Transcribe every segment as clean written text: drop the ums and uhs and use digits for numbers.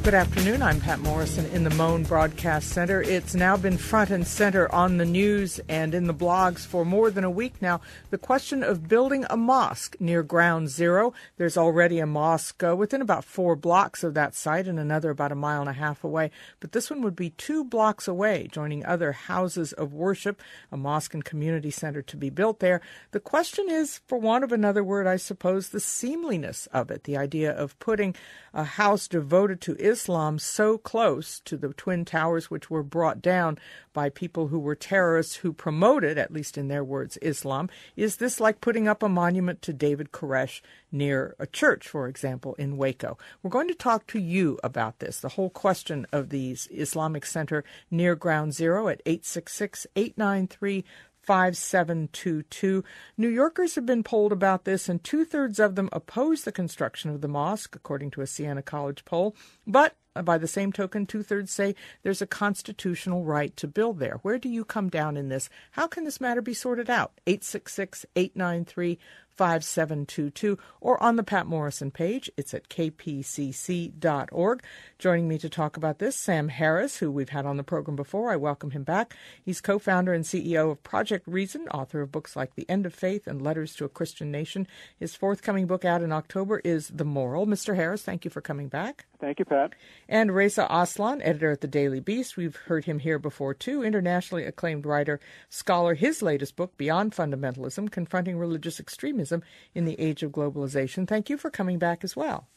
Good afternoon. I'm Pat Morrison in the Moan Broadcast Center. It's now been front and center on the news and in the blogs for more than a week now. The question of building a mosque near Ground Zero. There's already a mosque within about 4 blocks of that site and another about 1.5 miles away. But this one would be 2 blocks away, joining other houses of worship, a mosque and community center to be built there. The question is, for want of another word, I suppose, the seamliness of it, the idea of putting a house devoted to Islam so close to the Twin Towers, which were brought down by people who were terrorists who promoted, at least in their words, Islam. Is this like putting up a monument to David Koresh near a church, for example, in Waco? We're going to talk to you about this, the whole question of the Islamic Center near Ground Zero at 866-893 5722. New Yorkers have been polled about this, and 2/3 of them oppose the construction of the mosque, according to a Siena College poll. But by the same token, 2/3 say there's a constitutional right to build there. Where do you come down in this? How can this matter be sorted out? 866-893 5722 or on the Pat Morrison page. It's at kpcc.org. Joining me to talk about this, Sam Harris, who we've had on the program before. I welcome him back. He's co-founder and CEO of Project Reason, author of books like The End of Faith and Letters to a Christian Nation. His forthcoming book out in October is The Moral. Mr. Harris, thank you for coming back. Thank you, Pat. And Reza Aslan, editor at the Daily Beast. We've heard him here before, too. Internationally acclaimed writer, scholar. His latest book, Beyond Fundamentalism, Confronting Religious Extremism in the Age of Globalization. Thank you for coming back as well.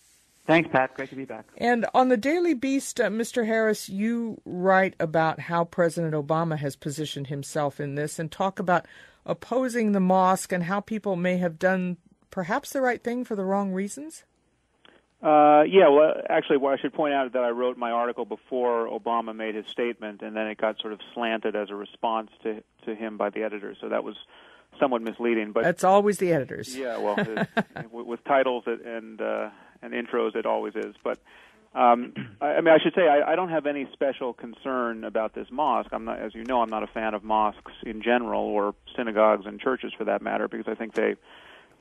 Thanks, Pat. Great to be back. And on the Daily Beast, Mr. Harris, you write about how President Obama has positioned himself in this and talk about opposing the mosque and how people may have done perhaps the right thing for the wrong reasons. Actually, I should point out that I wrote my article before Obama made his statement, and then it got sort of slanted as a response to him by the editor. So that was somewhat misleading. But that's always the editors. Yeah, well, with titles and intros, it always is. But I should say I don't have any special concern about this mosque. I'm not, as you know, I'm not a fan of mosques in general, or synagogues and churches for that matter, because I think they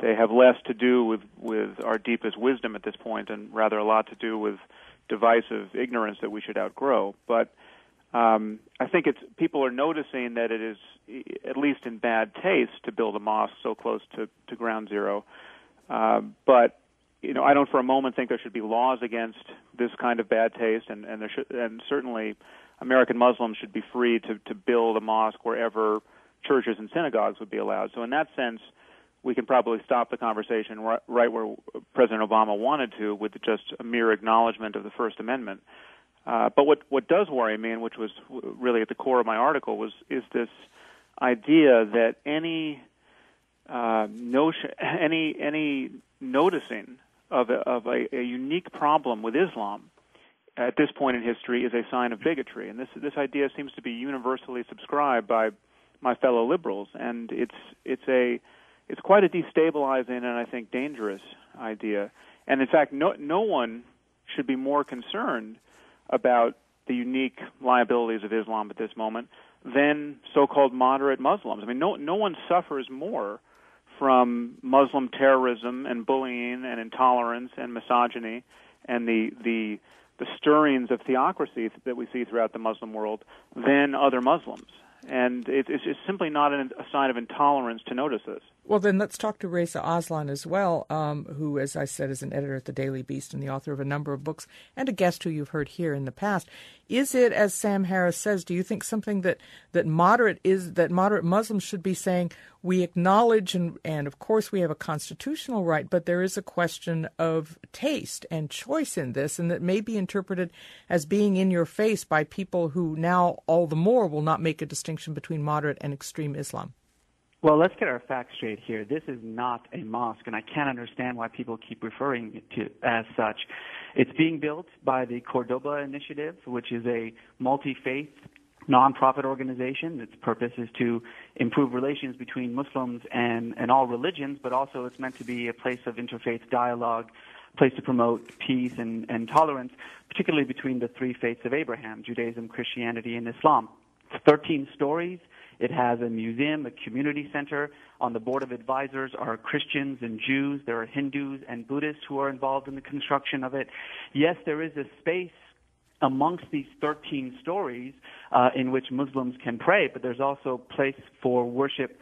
have less to do with our deepest wisdom at this point, and rather a lot to do with divisive ignorance that we should outgrow. But I think people are noticing that it is, at least in bad taste, to build a mosque so close to Ground Zero. But I don't for a moment think there should be laws against this kind of bad taste, and certainly American Muslims should be free to build a mosque wherever churches and synagogues would be allowed. So in that sense, we can probably stop the conversation right where President Obama wanted to, with just a mere acknowledgement of the First Amendment. But what does worry me, and which was really at the core of my article, is this idea that any noticing of a unique problem with Islam at this point in history is a sign of bigotry, and this idea seems to be universally subscribed by my fellow liberals, and it's quite a destabilizing and I think dangerous idea. And in fact, no one should be more concerned about the unique liabilities of Islam at this moment than so-called moderate Muslims. I mean, no one suffers more from Muslim terrorism and bullying and intolerance and misogyny and the stirrings of theocracy that we see throughout the Muslim world than other Muslims. And it's simply not a sign of intolerance to notice this. Well, then let's talk to Reza Aslan as well, who, as I said, is an editor at the Daily Beast and the author of a number of books and a guest who you've heard here in the past. Is it, as Sam Harris says, do you think something that moderate Muslims should be saying, we acknowledge and of course we have a constitutional right, but there is a question of taste and choice in this, and that may be interpreted as being in your face by people who now all the more will not make a distinction between moderate and extreme Islam? Well, let's get our facts straight here. This is not a mosque, and I can't understand why people keep referring to it as such. It's being built by the Cordoba Initiative, which is a multi-faith nonprofit organization. Its purpose is to improve relations between Muslims and all religions, but also it's meant to be a place of interfaith dialogue, a place to promote peace and tolerance, particularly between the 3 faiths of Abraham, Judaism, Christianity, and Islam. It's 13 stories. It has a museum, a community center. On the board of advisors are Christians and Jews. There are Hindus and Buddhists who are involved in the construction of it. Yes, there is a space amongst these 13 stories in which Muslims can pray, but there's also place for worship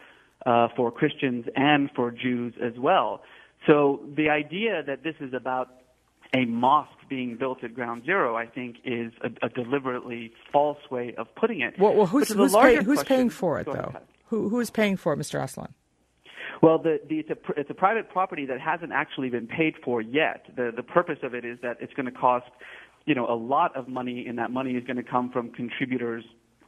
for Christians and for Jews as well. So the idea that this is about a mosque being built at ground zero, I think, is a deliberately false way of putting it. Well, who's paying for it, though? Who is paying for it, Mr. Aslan? Well, it's a private property that hasn't actually been paid for yet. The purpose of it is that it's going to cost, a lot of money, and that money is going to come from contributors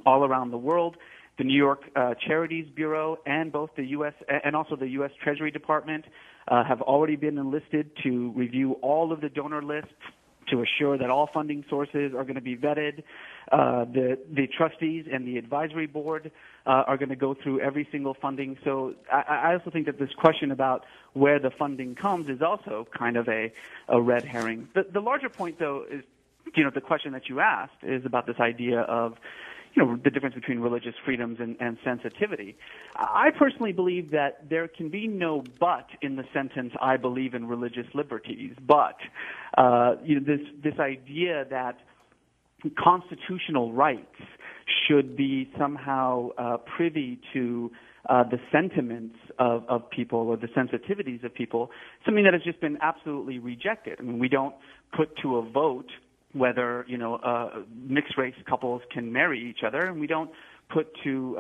all around the world. The New York Charities Bureau and both the U.S. and also the U.S. Treasury Department have already been enlisted to review all of the donor lists to assure that all funding sources are going to be vetted. The trustees and the advisory board are going to go through every single funding. So I also think that this question about where the funding comes is also kind of a red herring. The larger point, though, is, the question that you asked is about this idea of, the difference between religious freedoms and sensitivity. I personally believe that there can be no but in the sentence, I believe in religious liberties. But, this idea that constitutional rights should be somehow privy to the sentiments of people or the sensitivities of people, something that has just been absolutely rejected. I mean, we don't put to a vote whether, mixed-race couples can marry each other, and we don't put to,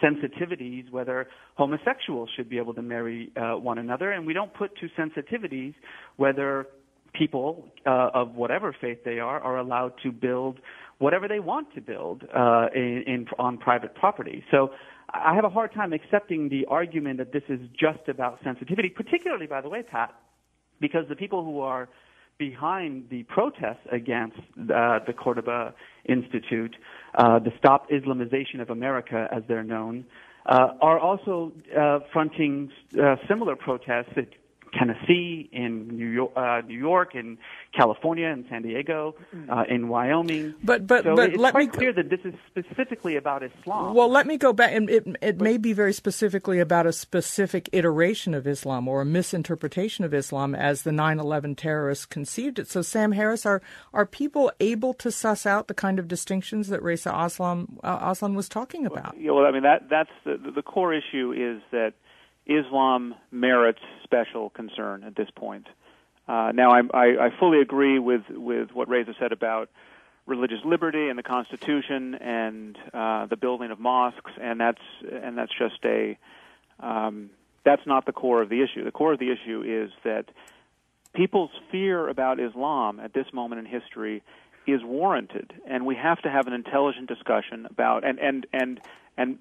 sensitivities whether homosexuals should be able to marry one another, and we don't put to sensitivities whether people of whatever faith they are allowed to build whatever they want to build on private property. So I have a hard time accepting the argument that this is just about sensitivity, particularly, by the way, Pat, because the people who are behind the protests against the Cordoba Institute, the Stop Islamization of America, as they're known, are also fronting similar protests at Tennessee, in New York, in California, in San Diego, in Wyoming. But it's let quite clear that this is specifically about Islam. Well, let me go back, and it may be very specifically about a specific iteration of Islam or a misinterpretation of Islam as the 9/11 terrorists conceived it. So, Sam Harris, are people able to suss out the kind of distinctions that Reza Aslan was talking about? Well, I mean, that's the core issue is that Islam merits special concern at this point. Now, I fully agree with what Reza said about religious liberty and the Constitution and the building of mosques, and that's just that's not the core of the issue. The core of the issue is that people's fear about Islam at this moment in history is warranted, and we have to have an intelligent discussion about and